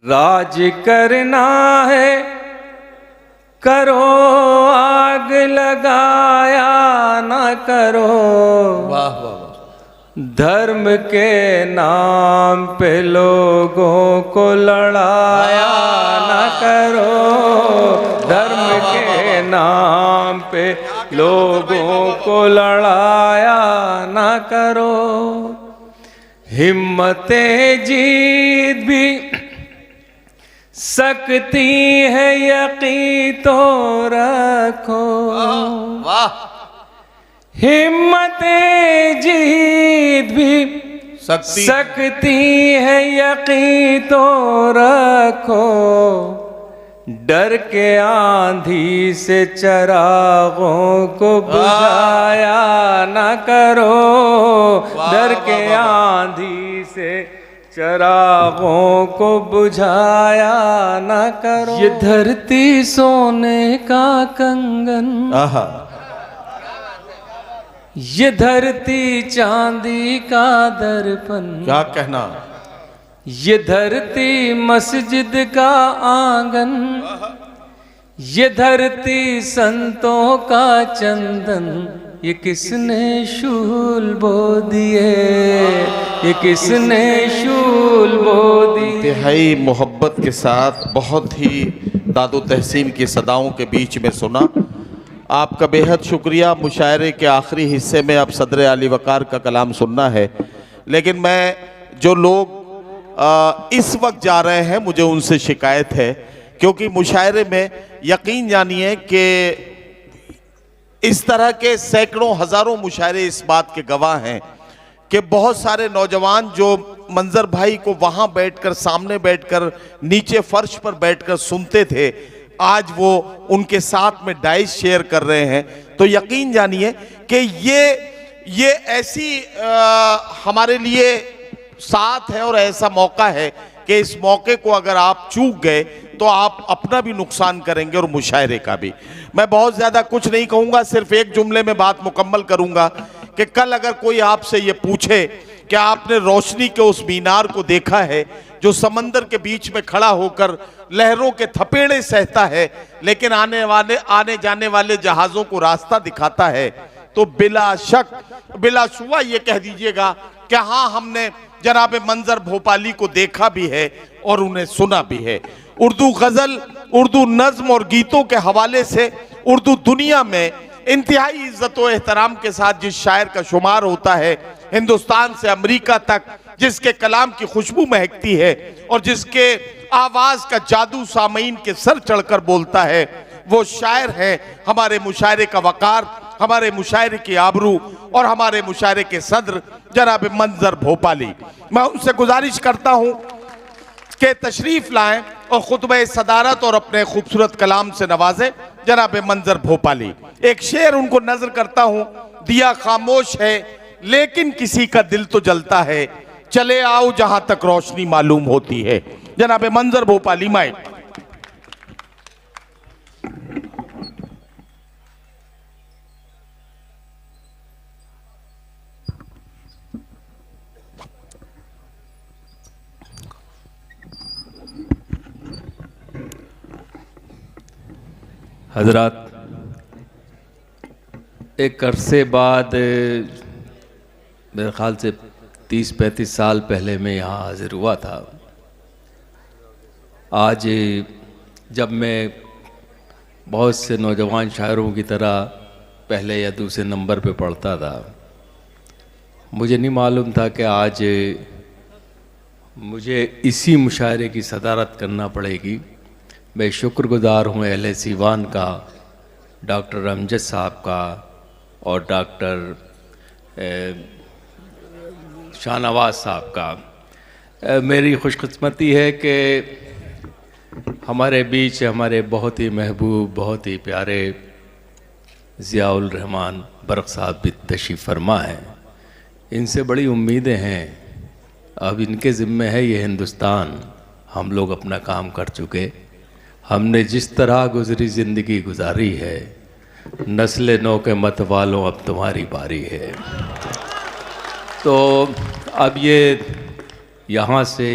राज करना है करो, आग लगाया ना करो। वाह वाह वाह। धर्म के नाम पे लोगों को लड़ाया ना करो। धर्म के नाम पे लोगों को लड़ाया ना करो। हिम्मतें जीत भी सकती है, यकीन तो रखो। वाह। हिम्मतें जीत भी सकती है, यकीन तो रखो। डर के आंधी से चरागों को बुझाया ना करो। डर के आंधी से चरागों को बुझाया ना करो। ये धरती सोने का कंगन, ये धरती चांदी का दर्पण। क्या कहना। ये धरती मस्जिद का आंगन, ये धरती संतों का चंदन। ये किसने शूल बो दिए, ये किसने शूल बो दिए। इंतहाई मोहब्बत के साथ बहुत ही दादो तहसीन की सदाओं के बीच में सुना। आपका बेहद शुक्रिया। मुशायरे के आखिरी हिस्से में अब सदर आली वकार का कलाम सुनना है, लेकिन मैं जो लोग इस वक्त जा रहे हैं मुझे उनसे शिकायत है, क्योंकि मुशायरे में यकीन जानिए कि इस तरह के सैकड़ों हजारों मुशायरे इस बात के गवाह हैं कि बहुत सारे नौजवान जो मंजर भाई को वहां बैठकर, सामने बैठकर, नीचे फर्श पर बैठकर सुनते थे, आज वो उनके साथ में डाइस शेयर कर रहे हैं। तो यकीन जानिए कि ये ऐसी हमारे लिए साथ है और ऐसा मौका है कि इस मौके को अगर आप चूक गए तो आप अपना भी नुकसान करेंगे और मुशायरे का भी। मैं बहुत ज़्यादा कुछ नहीं कहूँगा, सिर्फ एक जुमले में बात मुकम्मल करूँगा कि कल अगर कोई आपसे ये पूछे कि आपने रोशनी के उस मीनार को देखा है जो समंदर के बीच में खड़ा होकर लहरों के थपेड़े सहता है, लेकिन आने जाने वाले जहाज़ों को रास्ता दिखाता है, तो बिला शक बिला शुबा ये कह दीजिएगा कि हाँ, हमने जनाब मंजर भोपाली को देखा भी है और उन्हें सुना भी है। उर्दू गज़ल, उर्दू नज़्म और गीतों के हवाले से उर्दू दुनिया में इंतहाई इज्जत व एहतराम के साथ जिस शायर का शुमार होता है, हिंदुस्तान से अमेरिका तक, जिसके कलाम की खुशबू महकती है और जिसके आवाज़ का जादू सामईन के सर चढ़कर बोलता है, वो शायर है हमारे मुशायरे का वकार, हमारे मुशायरे की आबरू और हमारे मुशायरे के सदर जनाब मंजर भोपाली। मैं उनसे गुजारिश करता हूं कि तशरीफ लाएं और खुतबे सदारत और अपने खूबसूरत कलाम से नवाजें जनाब मंजर भोपाली। एक शेर उनको नजर करता हूं। दिया खामोश है लेकिन किसी का दिल तो जलता है, चले आओ जहां तक रोशनी मालूम होती है। जनाब मंजर भोपाली माए। हजरात, एक अरसे बाद, मेरे ख्याल से 30-35 साल पहले मैं यहाँ हाजिर हुआ था। आज जब मैं बहुत से नौजवान शायरों की तरह पहले या दूसरे नंबर पे पढ़ता था, मुझे नहीं मालूम था कि आज मुझे इसी मुशायरे की सदारत करना पड़ेगी। मैं शुक्रगुजार हूँ अहले सीवान का, डॉक्टर अमजद साहब का और डॉक्टर शाहनवाज साहब का। मेरी खुशकिस्मती है कि हमारे बीच हमारे बहुत ही महबूब, बहुत ही प्यारे ज़ियाउल रहमान बरक साहब भी तशरीफ़ फरमा हैं। इनसे बड़ी उम्मीदें हैं। अब इनके ज़िम्मे है ये हिंदुस्तान। हम लोग अपना काम कर चुके। हमने जिस तरह गुजरी ज़िंदगी गुजारी है, नस्ल नौ के मत वालों अब तुम्हारी बारी है। तो अब ये यहाँ से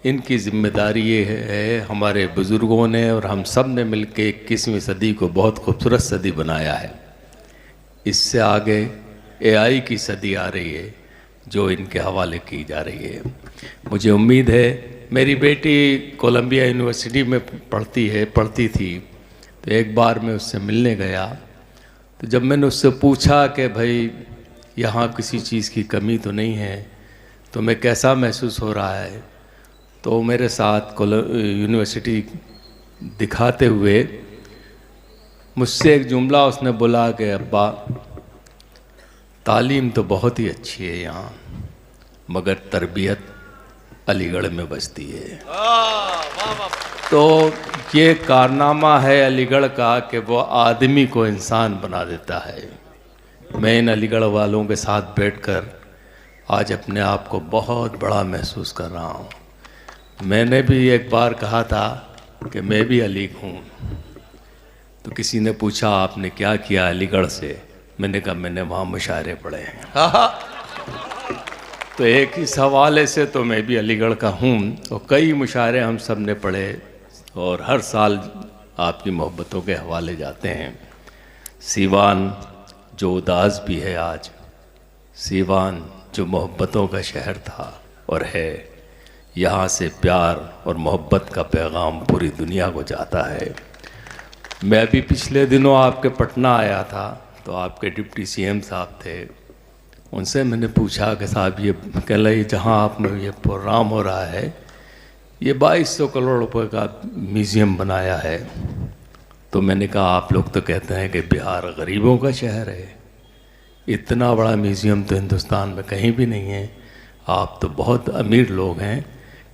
इनकी जिम्मेदारी ये है, हमारे बुज़ुर्गों ने और हम सब ने मिलकर 21वीं सदी को बहुत खूबसूरत सदी बनाया है। इससे आगे AI की सदी आ रही है जो इनके हवाले की जा रही है। मुझे उम्मीद है, मेरी बेटी कोलंबिया यूनिवर्सिटी में पढ़ती थी, तो एक बार मैं उससे मिलने गया, तो जब मैंने उससे पूछा कि भाई यहाँ किसी चीज़ की कमी तो नहीं है, तो मैं कैसा महसूस हो रहा है, तो मेरे साथ यूनिवर्सिटी दिखाते हुए मुझसे एक जुमला उसने बोला कि अब्बा, तालीम तो बहुत ही अच्छी है यहाँ, मगर तरबियत अलीगढ़ में बचती है। तो ये कारनामा है अलीगढ़ का कि वो आदमी को इंसान बना देता है। मैं इन अलीगढ़ वालों के साथ बैठकर आज अपने आप को बहुत बड़ा महसूस कर रहा हूँ। मैंने भी एक बार कहा था कि मैं भी अलीग हूँ, तो किसी ने पूछा आपने क्या किया अलीगढ़ से, मैंने कहा मैंने वहाँ मुशायरे पढ़े हैं। तो एक ही हवाले से तो मैं भी अलीगढ़ का हूँ, और कई मुशायरे हम सब ने पढ़े, और हर साल आपकी मोहब्बतों के हवाले जाते हैं। सीवान जो उदास भी है आज, सीवान जो मोहब्बतों का शहर था और है, यहाँ से प्यार और मोहब्बत का पैगाम पूरी दुनिया को जाता है। मैं भी पिछले दिनों आपके पटना आया था, तो आपके डिप्टी CM साहब थे, उनसे मैंने पूछा कि साहब ये कह रहे जहाँ आप में ये प्रोग्राम हो रहा है, ये 2200 करोड़ रुपए का म्यूज़ियम बनाया है, तो मैंने कहा आप लोग तो कहते हैं कि बिहार गरीबों का शहर है, इतना बड़ा म्यूज़ियम तो हिंदुस्तान में कहीं भी नहीं है, आप तो बहुत अमीर लोग हैं,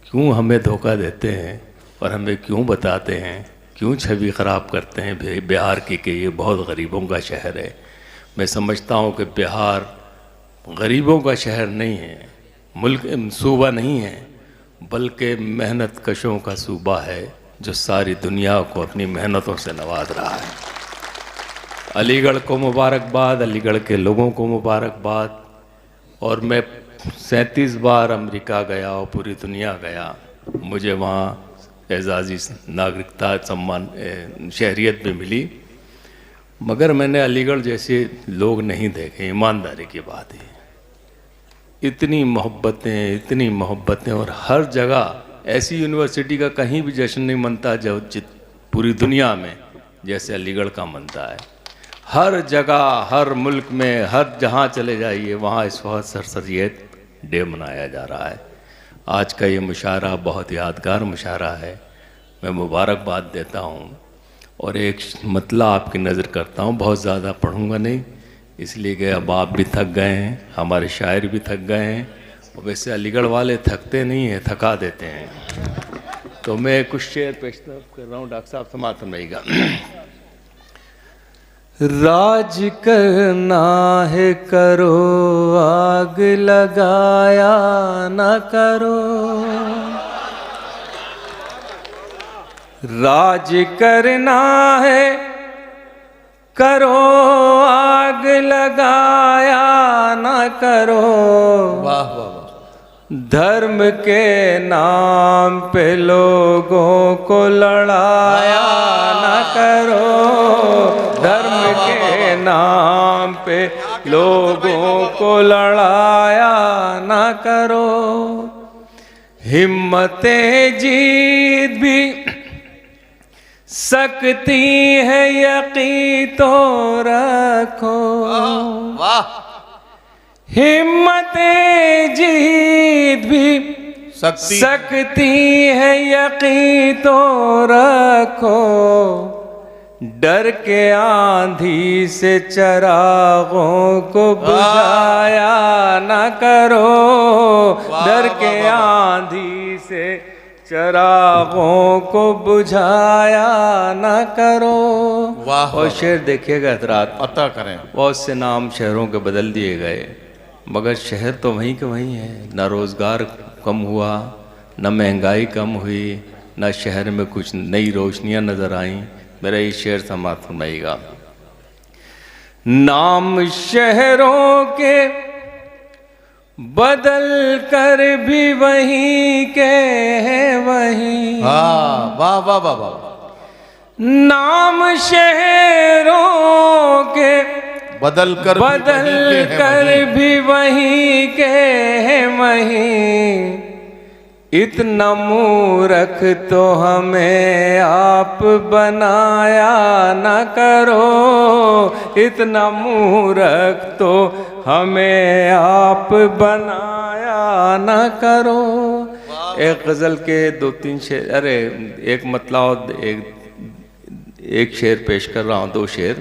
क्यों हमें धोखा देते हैं और हमें क्यों बताते हैं, क्यों छवि ख़राब करते हैं बिहार की कि ये बहुत गरीबों का शहर है। मैं समझता हूँ कि बिहार गरीबों का शहर नहीं है, मुल्क सूबा नहीं है, बल्कि मेहनत कशों का सूबा है जो सारी दुनिया को अपनी मेहनतों से नवाज रहा है। अलीगढ़ को मुबारकबाद, अलीगढ़ के लोगों को मुबारकबाद। और मैं 37 बार अमेरिका गया और पूरी दुनिया गया, मुझे वहाँ एजाज़ी नागरिकता सम्मान शहरियत भी मिली, मगर मैंने अलीगढ़ जैसे लोग नहीं देखे। ईमानदारी की बात है, इतनी मोहब्बतें और हर जगह ऐसी यूनिवर्सिटी का कहीं भी जश्न नहीं मनता जो पूरी दुनिया में जैसे अलीगढ़ का मनता है। हर जगह, हर मुल्क में, हर जहाँ चले जाइए वहाँ इस वक्त सर सैयद डे मनाया जा रहा है। आज का ये मुशायरा बहुत यादगार मुशायरा है, मैं मुबारकबाद देता हूँ। और एक मतला आपकी नज़र करता हूँ, बहुत ज़्यादा पढ़ूँगा नहीं, इसलिए कि अब आप भी थक गए हैं, हमारे शायर भी थक गए हैं, और वैसे अलीगढ़ वाले थकते नहीं हैं, थका देते हैं। तो मैं कुछ शेर पेश कर रहा हूँ, डॉक्टर साहब समाप्त फरमाइएगा। राज करना है करो, आग लगाया न करो, राज करना है करो, आग लगाया न करो, वाह वाह वाह। धर्म के नाम पे लोगों को लड़ाया न करो, धर्म के नाम पे लोगों को लड़ाया न करो, हिम्मतें जीत भी सकती है यकीन तो रखो, वाह। हिम्मतें जीत भी सकती है यकीन तो रखो, डर के आंधी से चरागों को बुझाया न करो, डर के आंधी से चरागों को बुझाया न करो। वाह। और शेर देखिएगा हज़रात, अता करें। बहुत से नाम शहरों के बदल दिए गए, मगर शहर तो वहीं के वहीं है। ना रोज़गार कम हुआ, ना महंगाई कम हुई, ना शहर में कुछ नई रोशनियां नज़र आईं। मेरा ये शेर समाप्त फरमाइएगा। नाम शहरों के बदल कर भी वहीं के हैं वहीं। हाँ, वाह वाह वाह वाह। नाम शहरों के बदल कर भी वहीं के हैं वहीं। इतना मूर्ख तो हमें आप बनाया न करो, इतना मूर्ख तो हमें आप बनाया न करो। एक गज़ल के 2-3 शेर, अरे एक मतलब एक शेर पेश कर रहा हूँ, 2 शेर,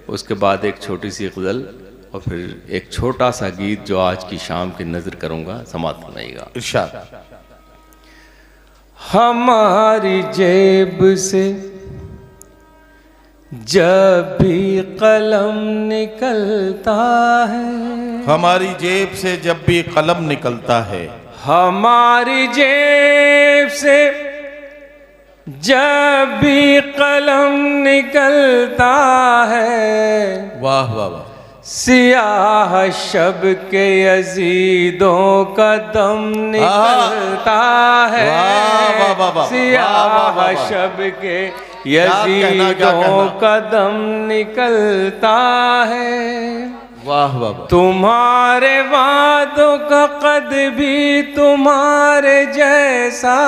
उसके बाद एक छोटी सी गज़ल और फिर एक छोटा सा गीत जो आज की शाम की नज़र करूँगा, समाप्त फरमाइएगा। इरशाद। हमारी जेब से जब भी कलम निकलता है, हमारी जेब से जब भी कलम निकलता है, हमारी जेब से जब भी कलम निकलता है। वाह वाह वाह। सियाह शब के यजीदों का दम निकलता है। वाह वाह वाह। सियाह शब के यजीदों का दम निकलता है। वाह वाह। तुम्हारे वादों का कद भी तुम्हारे जैसा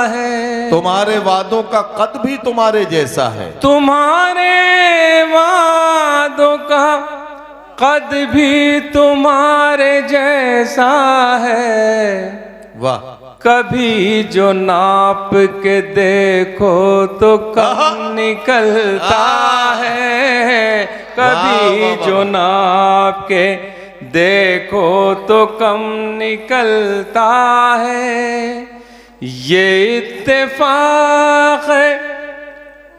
है, तुम्हारे वादों का कद भी तुम्हारे जैसा है, तुम्हारे वादों का कद भी तुम्हारे जैसा है। वाह। कभी जो नाप के देखो तो कम निकलता है, कभी जो नाप के देखो तो कम निकलता है। ये इत्तेफाक है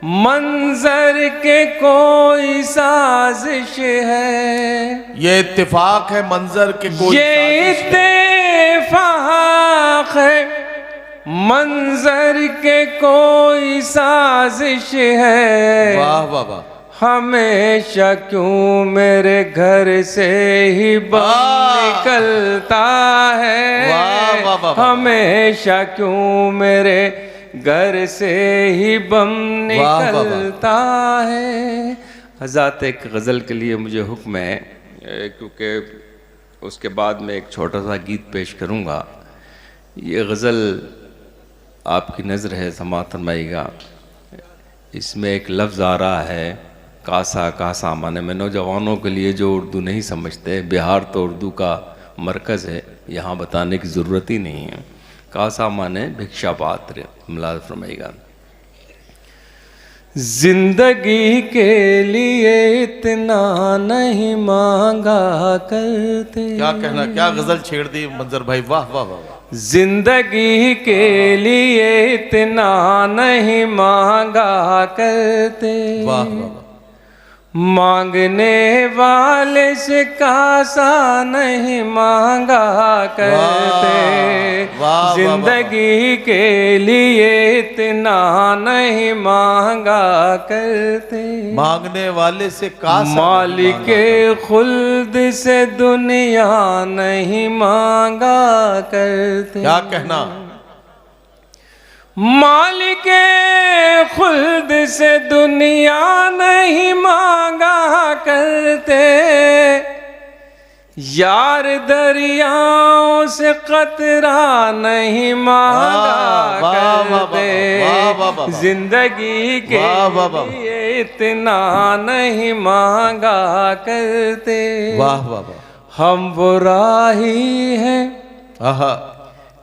मंजर के कोई साजिश है, ये इत्तेफाक है मंजर के कोई, ये इत्तेफाक है मंजर के कोई साजिश है। वाह वाह वाह। हमेशा क्यों मेरे घर से ही बम निकलता है, वाह वाह वाह। हमेशा क्यों मेरे घर से ही बम निकलता है। हज़ात एक गज़ल के लिए मुझे हुक्म है, क्योंकि उसके बाद में एक छोटा सा गीत पेश करूँगा। ये गज़ल आपकी नज़र है, समाअत फरमाइएगा। इसमें एक लफ्ज़ आ रहा है कासा कासा, माने में नौजवानों के लिए जो उर्दू नहीं समझते, बिहार तो उर्दू का मरकज़ है, यहाँ बताने की ज़रूरत ही नहीं है। कासा माने भिक्षा पात्र, मुलाज़ फरमाइएगा। जिंदगी के लिए इतना नहीं मांगा करते। क्या कहना, क्या गजल छेड़ दी मंजर भाई, वाह वाह वाह। जिंदगी के लिए इतना नहीं मांगा करते, वाह वाह। मांगने वाले से कासा नहीं मांगा करते। जिंदगी के लिए इतना नहीं मांगा करते, मांगने वाले से कासा, मालिके खुल्द से दुनिया नहीं मांगा करते। क्या कहना, मालिके खुल्द से दुनिया नहीं मांगा करते। यार दरियाओं से कतरा नहीं मांगा करते। जिंदगी के लिए इतना नहीं मांगा करते। वाह वाह वाह। हम वो राही हैं आहा,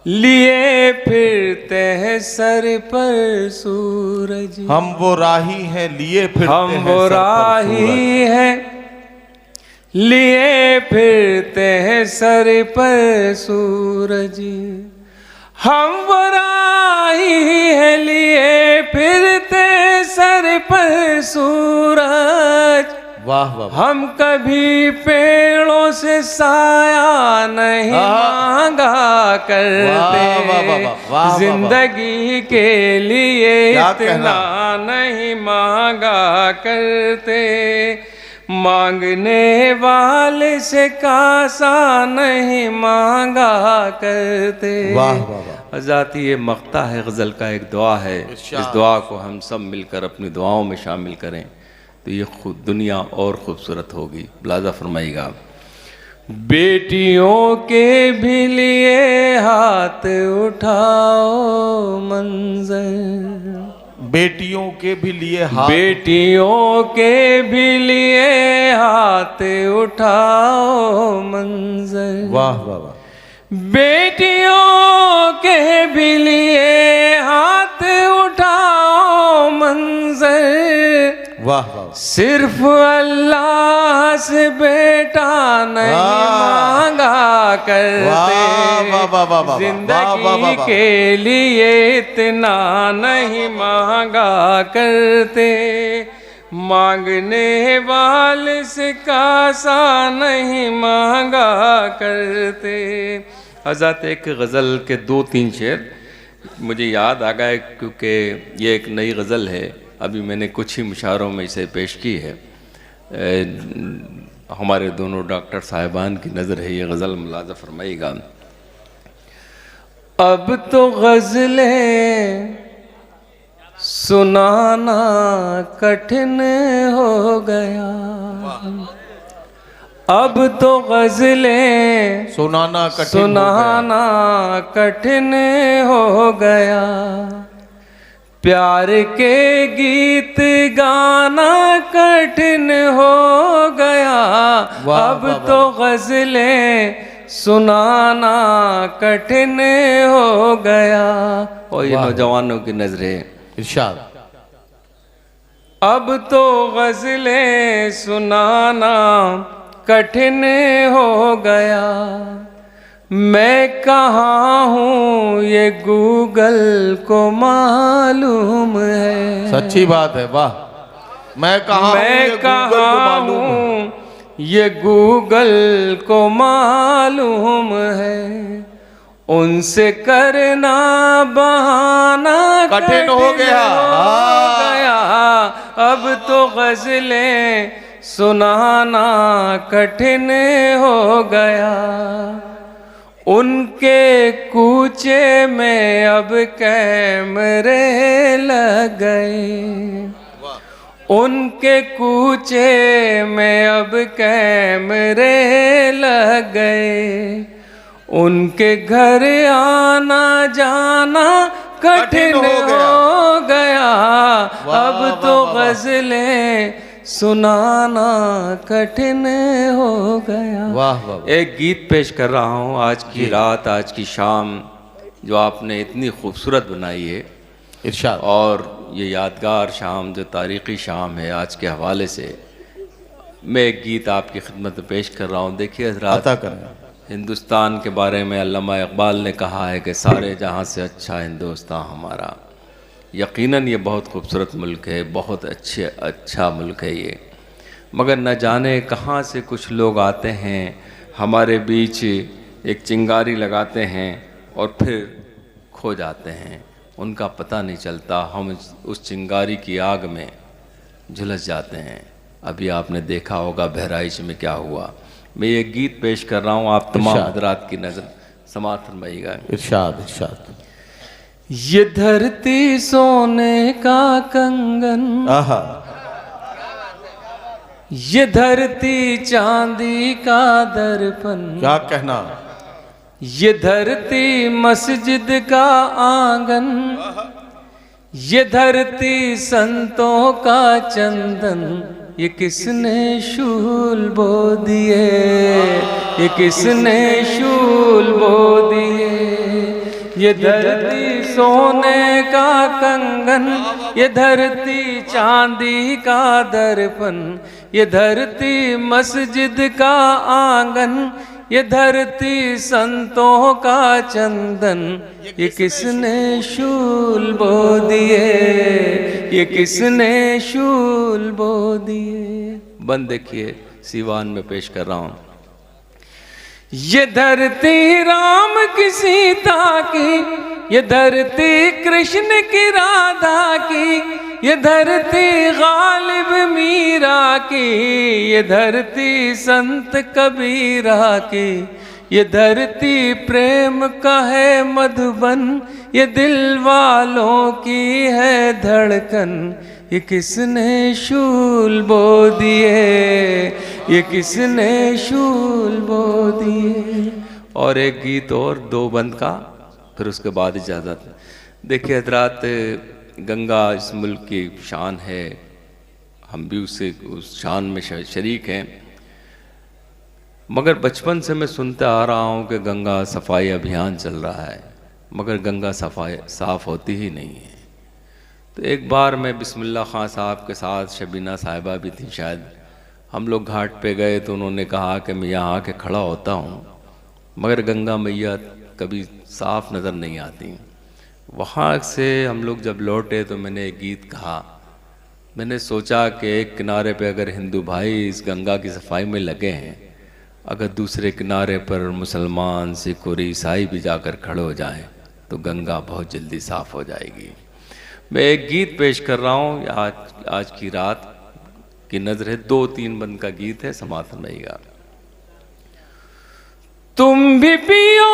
लिए फिरते हैं सर पर सूरज। हम वो राही हैं लिए फिरते हैं, हम वो राही हैं लिए फिरते हैं सर पर सूरज। हम वो राही हैं लिए फिरते सर पर सूरज। वाह वाह। हम कभी पेड़ों से साया नहीं मांगा करते। जिंदगी के लिए इतना नहीं मांगा करते। मांगने वाले से कासा नहीं मांगा करते। वाह वाह वाह। हज़राती ये मक्ता है गज़ल का, एक दुआ है। इस दुआ को हम सब मिलकर अपनी दुआओं में शामिल करें तो ये खुद दुनिया और खूबसूरत होगी। मुलाज़ा फरमाइएगा। बेटियों के भी लिए हाथ उठाओ मंज़र, बेटियों के भी लिए हाथ, बेटियों के भी लिए हाथ उठाओ मंज़र। वाह वाह वाह। बेटियों के भी लिए हाथ उठाओ मंज़र। वाह वाह। सिर्फ अल्लाह से बेटा नहीं मांगा करते, जिंदगी के लिए इतना नहीं मांगा करते। मांगने वाले से कासा नहीं मांगा करते। हज़रत एक गज़ल के 2-3 शेर मुझे याद आ गए क्योंकि ये एक नई गज़ल है, अभी मैंने कुछ ही मुशारों में इसे पेश की है। हमारे दोनों डॉक्टर साहिबान की नज़र है ये गज़ल, मुलाज़ा फरमाइएगा। अब तो गज़लें सुनाना कठिन हो गया, अब तो गज़लें सुनाना कठिन हो गया। प्यार के गीत गाना कठिन हो गया, अब तो गज़लें सुनाना कठिन हो गया। और ये नौजवानों की नजरें, इरशाद। अब तो गज़लें सुनाना कठिन हो गया। मैं कहाँ हूँ ये गूगल को मालूम है। सच्ची बात है, वाह। मैं कहाँ हूँ ये गूगल को मालूम है। उनसे करना बहाना कठिन हो गया। अब तो गज़लें सुनाना कठिन हो गया। उनके कूचे में अब कैमरे लग गए, उनके कूचे में अब कैमरे लग गए। उनके घर आना जाना कठिन हो गया। अब तो गज़लें सुनाना कठिन हो गया। वाह वाह। एक गीत पेश कर रहा हूँ, आज की रात, आज की शाम जो आपने इतनी खूबसूरत बनाई है, इरशाद। और ये यादगार शाम जो तारीख़ी शाम है आज के हवाले से, मैं एक गीत आपकी खिदमत में पेश कर रहा हूँ। देखिए हज़रात, हिंदुस्तान के बारे में अल्लामा इकबाल ने कहा है कि सारे जहाँ से अच्छा हिंदुस्तान हमारा। यकीनन ये बहुत खूबसूरत मुल्क है, बहुत अच्छा मुल्क है ये, मगर न जाने कहाँ से कुछ लोग आते हैं हमारे बीच, एक चिंगारी लगाते हैं और फिर खो जाते हैं। उनका पता नहीं चलता, हम उस चिंगारी की आग में झुलस जाते हैं। अभी आपने देखा होगा बहराइच में क्या हुआ। मैं ये गीत पेश कर रहा हूँ, आप तमाम हज़रात की नज़र समाअत फरमाइएगा। इरशाद इरशाद। ये धरती सोने का कंगन, आहा, ये धरती चांदी का दर्पण, क्या कहना। ये धरती मस्जिद का आंगन, ये धरती संतों का चंदन। ये किसने शूल बो दिए, ये किसने शूल बो दिए। ये धरती सोने का कंगन, ये धरती चांदी का दर्पण, ये धरती मस्जिद का आंगन, ये धरती संतों का चंदन। ये किसने शूल बो दिए, ये किसने शूल बो दिए। बंद देखिए, सीवान में पेश कर रहा हूँ। ये धरती राम की सीता की, ये धरती कृष्ण की राधा की, ये धरती गालिब मीरा की, ये धरती संत कबीरा की, ये धरती प्रेम का है मधुबन, ये दिल वालों की है धड़कन। ये किसने शूल बो दिए, ये किसने शूल बो दिए। और एक गीत और 2 बंद का, फिर उसके बाद इजाज़त। देखिए हजरात, गंगा इस मुल्क की शान है, हम भी उससे उस शान में शरीक हैं। मगर बचपन से मैं सुनता आ रहा हूँ कि गंगा सफाई अभियान चल रहा है, मगर गंगा सफाई साफ़ होती ही नहीं है। तो एक बार मैं बिस्मिल्लाह खां साहब के साथ, शबीना साहिबा भी थी शायद, हम लोग घाट पे गए तो उन्होंने कहा कि मैं यहाँ आके खड़ा होता हूँ मगर गंगा मैया कभी साफ़ नज़र नहीं आती। वहाँ से हम लोग जब लौटे तो मैंने एक गीत कहा। मैंने सोचा कि एक किनारे पे अगर हिंदू भाई इस गंगा की सफाई में लगे हैं, अगर दूसरे किनारे पर मुसलमान, सिख और ईसाई भी जाकर खड़े हो जाएं तो गंगा बहुत जल्दी साफ़ हो जाएगी। मैं एक गीत पेश कर रहा हूँ, आज की रात की नज़र है, 2-3 बंद का गीत है, समाप्त फरमाइएगा। तुम भी पियो,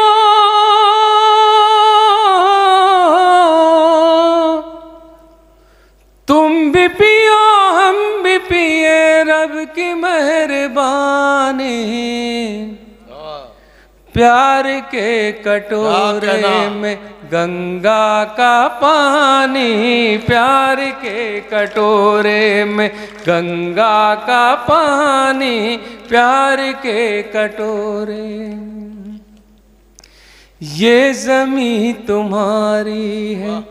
तुम भी पियो, हम भी पिए, रब की मेहरबानी। प्यार के कटोरे में गंगा का पानी, प्यार के कटोरे में गंगा का पानी, प्यार के कटोरे। ये ज़मीं तुम्हारी है,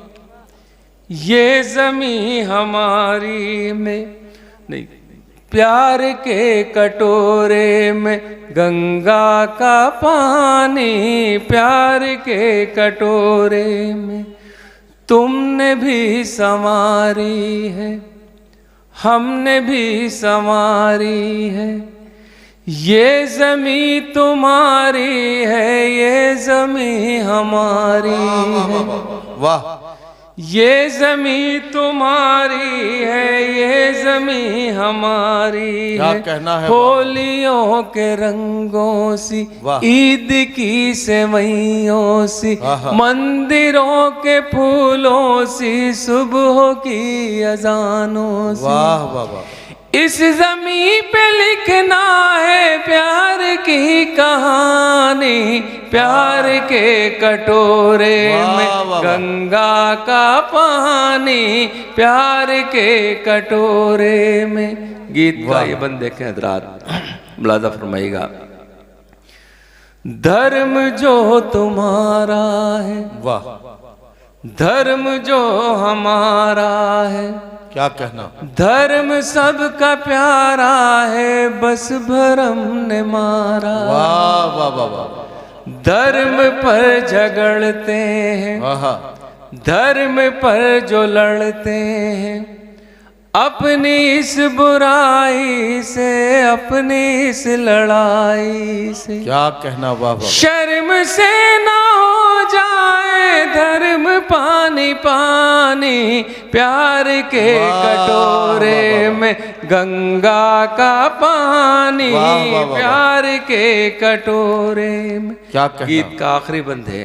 ये ज़मीं हमारी में नहीं, प्यार के कटोरे में गंगा का पानी, प्यार के कटोरे में तुमने भी संवारी है, हमने भी संवारी है। ये ज़मीं तुम्हारी है, ये ज़मीं हमारी है। वाह। ये ज़मीं तुम्हारी है, ये ज़मीं हमारी क्या है। कहना है। होलियों के रंगों सी, ईद की सेवइयों सी, मंदिरों के फूलों सी, सुबह की अजानों सी। वाह वाह वाह। इस ज़मीं पे लिखना है प्यार की कहानी, प्यार के कटोरे में गंगा का पानी, प्यार के कटोरे में। गीत का ये बंद देखें हजरात, मुलाज़ा फरमाइएगा। धर्म जो तुम्हारा है, वाह, धर्म जो हमारा है, क्या कहना। धर्म सबका प्यारा है, बस भरम ने मारा। वाह वाह वाह वाह। धर्म पर झगड़ते हैं, धर्म पर जो लड़ते हैं, अपनी इस बुराई से, अपनी इस लड़ाई से। क्या कहना। वाह वाह। शर्म से ना हो जाए धर्म पानी पानी, प्यार के कटोरे में गंगा का पानी, प्यार के कटोरे में। क्या कहना। गीत का आखिरी बंद है।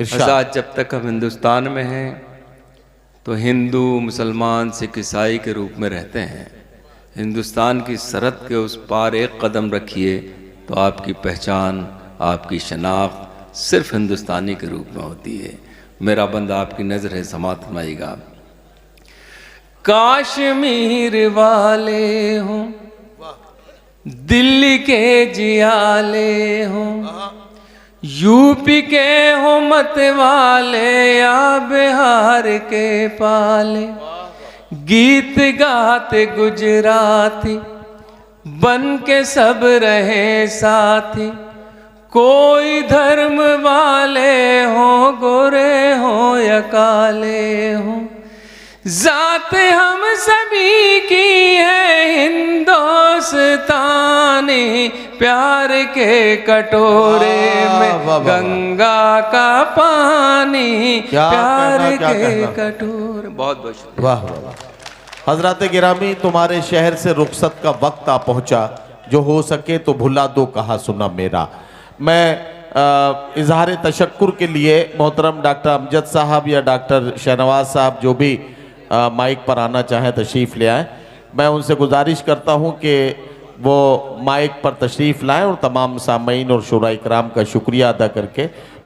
आजाद जब तक हम हिंदुस्तान में हैं तो हिंदू, मुसलमान, सिख, ईसाई के रूप में रहते हैं। हिंदुस्तान की सरहद के उस पार एक कदम रखिए तो आपकी पहचान, आपकी शनाख्त सिर्फ हिंदुस्तानी के रूप में होती है। मेरा बंद आपकी नज़र है, समात फरमाइएगा। काश्मीर वाले हों, दिल्ली के जियाले हों, यूपी के हो मत वाले या बिहार के पाले, गीत गाते गुजराती बन के सब रहे साथी। कोई धर्म वाले हो, गोरे हो या काले हो, जात हम सभी की है हिंदुस्तानी, प्यार के कटोरे में गंगा का पानी, प्यार के कटोरे। बहुत बहुत शुक्रिया। वाह वाह। हजरत गिरामी, तुम्हारे शहर से रुखसत का वक्त आ पहुंचा, जो हो सके तो भुला दो कहा सुना मेरा। मैं इजहार तशक्कुर के लिए मोहतरम डॉक्टर अमजद साहब या डॉक्टर शहनवाज साहब जो भी माइक पर आना चाहें तशरीफ़ ले आएँ। मैं उनसे गुजारिश करता हूं कि वो माइक पर तशरीफ़ लाएं और तमाम सामीन और शुरा इकराम का शुक्रिया अदा करके